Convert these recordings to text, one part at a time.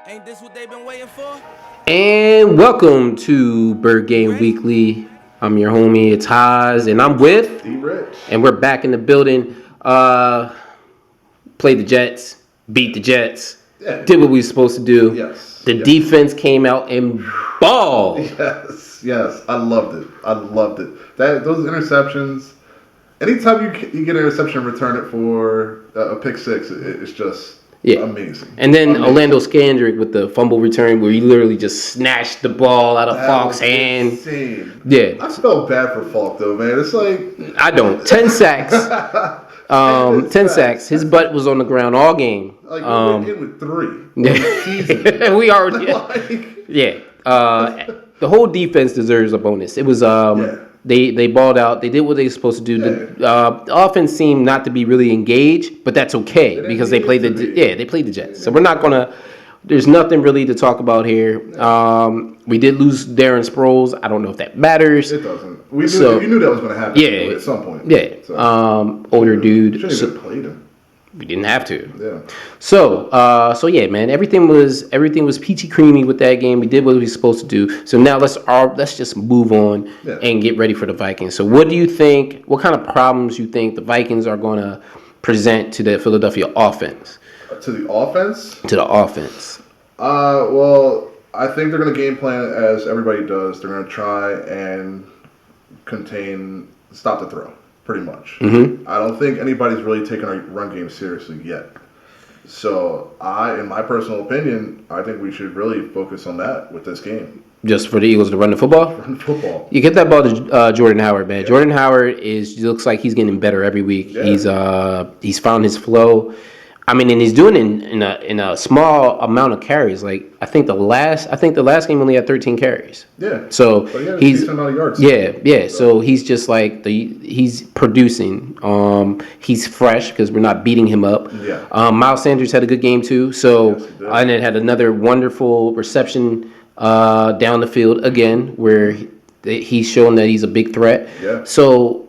Ain't this what they've been waiting for? And welcome to Bird Game Weekly. I'm your homie, it's Haas, and I'm with D-Rich. and we're back in the building. Played the Jets, beat the Jets, did what we were supposed to do. Yes. The defense came out and balled. Yes. I loved it. Those interceptions. Anytime you get an interception, return it for a pick six. It's just amazing. And then Orlando Scandrick with the fumble return, where he literally just snatched the ball out of Falk's hand. Insane. Yeah, I felt bad for Falk though, man. It's like I don't. 10 sacks. 10 sacks. His butt was on the ground all game. Like we went in with 3. Yeah. We already. The whole defense deserves a bonus. It was They balled out. They did what they were supposed to do. The offense seemed not to be really engaged, but that's okay because they played the Jets. So we're not gonna. There's nothing really to talk about here. We did lose Darren Sproles. I don't know if that matters. It doesn't. We knew that was going to happen at some point. Yeah. So, older dude. Shouldn't have played him. We didn't have to. Yeah. So yeah, man. Everything was peachy creamy with that game. We did what we were supposed to do. So now let's just move on and get ready for the Vikings. So what do you think? What kind of problems you think the Vikings are going to present to the Philadelphia offense? To the offense? To the offense. Well, I think they're going to game plan as everybody does. They're going to try and stop the throw, pretty much. Mm-hmm. I don't think anybody's really taking our run game seriously yet. So in my personal opinion, I think we should really focus on that with this game. Just for the Eagles to run the football? Run the football. You get that ball to Jordan Howard, man. Yeah. Jordan Howard looks like he's getting better every week. Yeah. He's found his flow. I mean, and he's doing it in a small amount of carries. Like I think the last game only had 13 carries. Yeah. So he's a decent amount of yards. Yeah. So he's just like he's producing. He's fresh because we're not beating him up. Yeah. Miles Sanders had a good game too. So and it had another wonderful reception down the field again, where he's shown that he's a big threat. Yeah. So.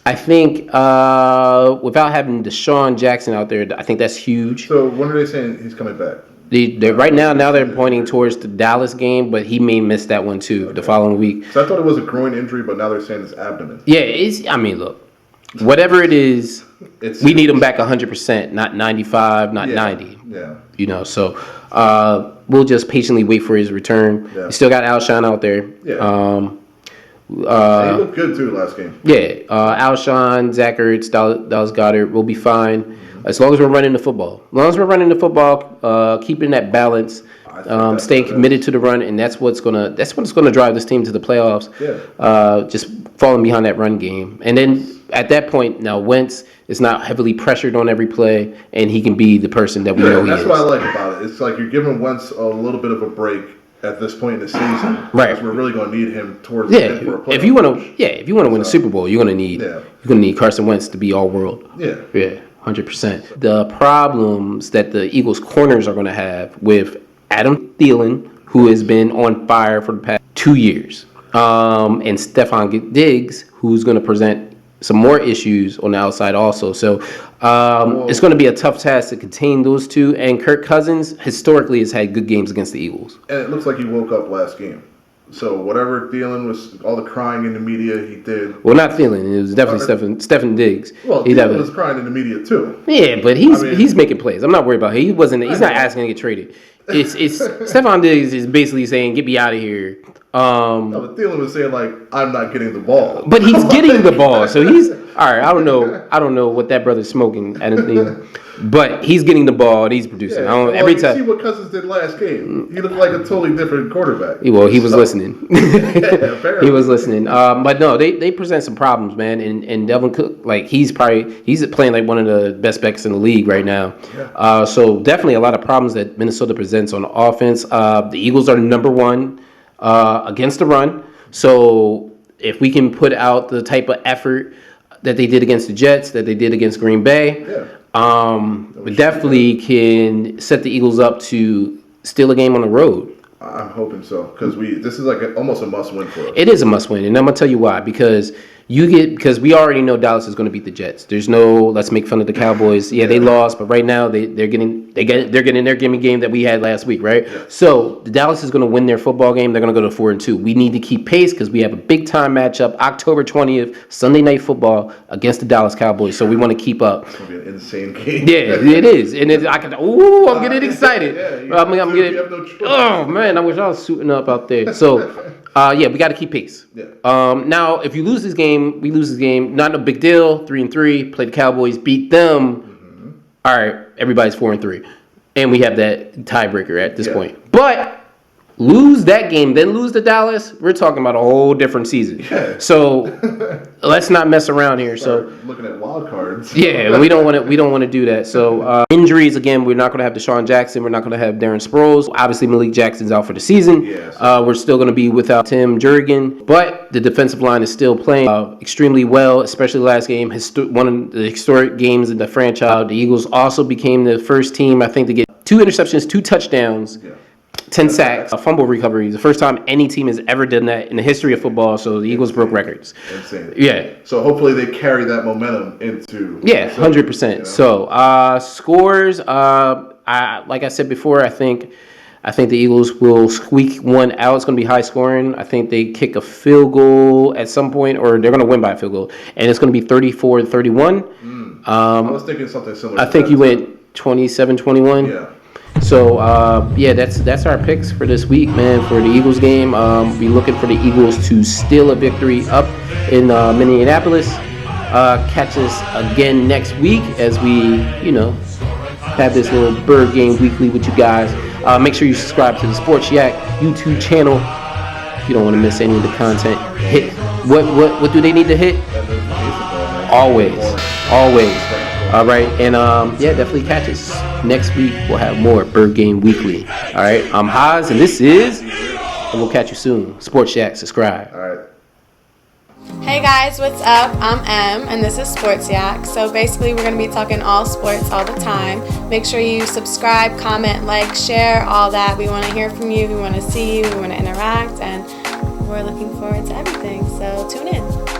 I think without having Deshaun Jackson out there, I think that's huge. So when are they saying he's coming back? Right now they're pointing towards the Dallas game, but he may miss that one too the following week. So I thought it was a groin injury, but now they're saying it's abdomen. Yeah, look, whatever it is, we need him back 100%, not 95, not 90. Yeah. So we'll just patiently wait for his return. Yeah. We still got Alshon out there. Yeah. He looked good too last game. Yeah, Alshon, Zach Ertz, Dallas Goedert will be fine as long as we're running the football. As long as we're running the football, keeping that balance, staying committed to the run, and that's what's gonna drive this team to the playoffs. Yeah. Just falling behind that run game, and then at that point, now Wentz is not heavily pressured on every play, and he can be the person that we know he is. That's what I like about it. It's like you're giving Wentz a little bit of a break at this point in the season, right? Because we're really going to need him towards the end for a playoff. If you want to win a Super Bowl, you're going to need Carson Wentz to be all world. Yeah, 100%. The problems that the Eagles corners are going to have with Adam Thielen, who has been on fire for the past 2 years, and Stephon Diggs, who's going to present some more issues on the outside also. So it's going to be a tough task to contain those two. And Kirk Cousins historically has had good games against the Eagles. And it looks like he woke up last game. So whatever Thielen was, all the crying in the media he did. Well, not Thielen. It was definitely Stephon Diggs. Well, Thielen was crying in the media too. Yeah, but he's making plays. I'm not worried about him. He's not asking to get traded. It's Stephon Diggs is basically saying, "Get me out of here." No, but Thielen was saying like, "I'm not getting the ball," but he's getting the ball. So he's all right. I don't know what that brother's smoking at anything, but he's getting the ball and he's producing. Every time. See what Cousins did last game. He looked like a totally different quarterback. Well, he was listening. He was listening. But no, they present some problems, man. And Delvin Cook, like he's playing like one of the best backs in the league right now. Yeah. So definitely a lot of problems that Minnesota presents on offense. The Eagles are number one against the run. So if we can put out the type of effort that they did against the Jets, that they did against Green Bay, we definitely can set the Eagles up to steal a game on the road. I'm hoping so because this is like almost a must-win for us. It is a must-win, and I'm gonna tell you why. Because You get, because we already know Dallas is going to beat the Jets. There's no let's make fun of the Cowboys. Yeah, they lost, but right now they're getting their gimme game that we had last week, right? Yeah. So the Dallas is going to win their football game. They're going to go to 4-2. We need to keep pace because we have a big time matchup October 20th, Sunday Night Football against the Dallas Cowboys. So we want to keep up. It's going to be an insane game. Yeah, it is, and I'm getting excited. I'm getting. Oh man, I wish I was suiting up out there. So. We got to keep pace. Yeah. Now, if you lose this game, we lose this game. Not a big deal. 3-3. Play the Cowboys, beat them. Mm-hmm. All right, everybody's 4-3, and we have that tiebreaker at this point. But lose that game, then lose to Dallas. We're talking about a whole different season. Yeah. So let's not mess around here. So looking at wild cards. Yeah, we don't want to do that. So injuries again. We're not going to have Deshaun Jackson. We're not going to have Darren Sproles. Obviously, Malik Jackson's out for the season. Yes. We're still going to be without Tim Jurgen, but the defensive line is still playing extremely well, especially last game. One of the historic games in the franchise. The Eagles also became the first team, I think, to get 2 interceptions, 2 touchdowns. Yeah. 10 sacks, a fumble recovery. The first time any team has ever done that in the history of football. So the Eagles broke records. Insane. Yeah. So hopefully they carry that momentum into. Yeah, 100%. You know? So scores. Like I said before, I think the Eagles will squeak one out. It's going to be high scoring. I think they kick a field goal at some point, or they're going to win by a field goal, and it's going to be 34-31. I was thinking something similar. I think you went 27-21. Yeah. So, that's our picks for this week, man, for the Eagles game. Be looking for the Eagles to steal a victory up in Minneapolis. Catch us again next week as we, have this little bird game weekly with you guys. Make sure you subscribe to the Sports Yack YouTube channel. If you don't want to miss any of the content, hit what do they need to hit? Always. All right, and definitely catch us next week. We'll have more Bird Game Weekly. All right, I'm Haas, and this is, and we'll catch you soon. Sports Yack, subscribe. All right. Hey guys, what's up? I'm Em, and this is Sports Yack. So basically, we're going to be talking all sports all the time. Make sure you subscribe, comment, like, share, all that. We want to hear from you. We want to see you. We want to interact, and we're looking forward to everything. So tune in.